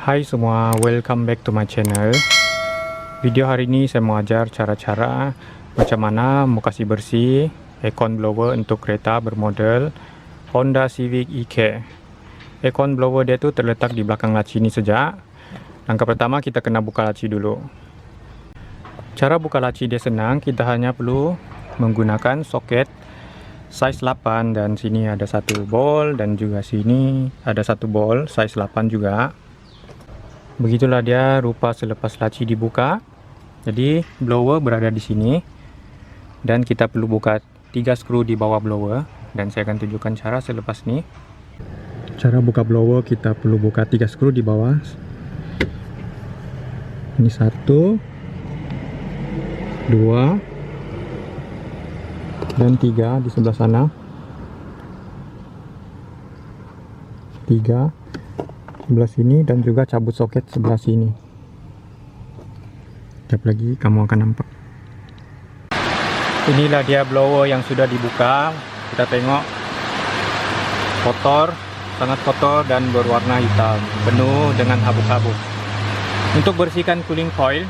Hai semua, welcome back to my channel. Video hari ini saya mau ajar cara-cara macam mana mau kasih bersih aircon blower untuk kereta bermodel Honda Civic E-Care. Aircon blower dia tu terletak di belakang laci ini saja. Langkah pertama kita kena buka laci dulu. Cara buka laci dia senang, kita hanya perlu menggunakan soket size 8 dan sini ada satu bol dan juga sini ada satu bol size 8 juga. Begitulah dia rupa selepas laci dibuka. Jadi blower berada di sini dan kita perlu buka 3 skru di bawah blower dan saya akan tunjukkan cara selepas ini. Cara buka blower kita perlu buka 3 skru di bawah. Ini 1, 2 dan 3 di sebelah sana. 3 sebelah sini dan juga cabut soket sebelah sini. Sekejap lagi kamu akan nampak. Inilah dia blower yang sudah dibuka. Kita tengok kotor, sangat kotor dan berwarna hitam, penuh dengan habuk-habuk. Untuk bersihkan cooling coil,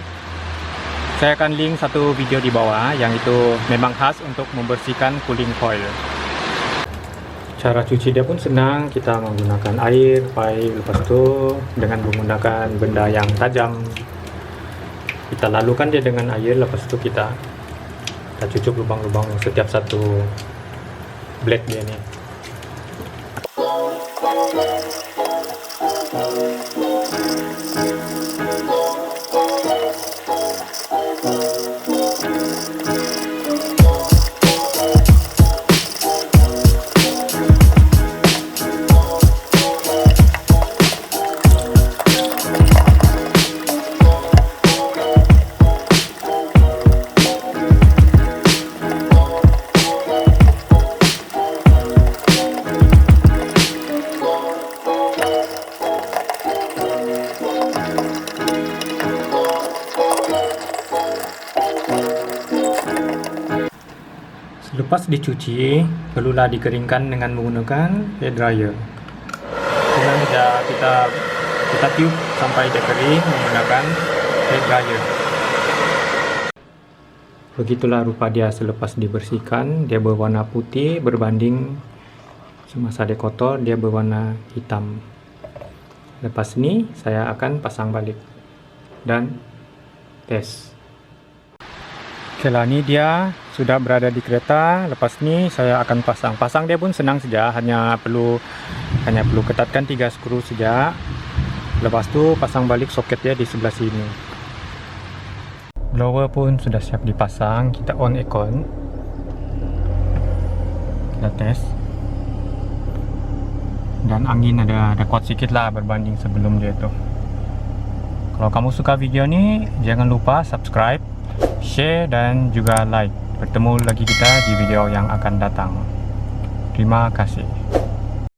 saya akan link satu video di bawah yang itu memang khas untuk membersihkan cooling coil. Cara cuci dia pun senang, kita menggunakan air, pipe, lepas itu dengan menggunakan benda yang tajam. Kita lalukan dia dengan air, lepas itu kita cucuk lubang-lubang setiap satu blade dia ni. Lepas dicuci, perlulah dikeringkan dengan menggunakan hair dryer. Kemudian kita tiup sampai dia kering menggunakan hair dryer. Begitulah rupa dia selepas dibersihkan. Dia berwarna putih berbanding semasa dia kotor dia berwarna hitam. Lepas ini saya akan pasang balik dan tes. Oke lah, ini dia sudah berada di kereta. Lepas ni saya akan pasang dia pun senang saja, hanya perlu ketatkan 3 skru saja. Lepas tu pasang balik soket dia di sebelah sini. Blower pun sudah siap dipasang. Kita on aircon, kita tes, dan angin ada kuat sikit lah berbanding sebelum dia tu. Kalau kamu suka video ni, jangan lupa subscribe, share dan juga like. Bertemu lagi kita di video yang akan datang. Terima kasih.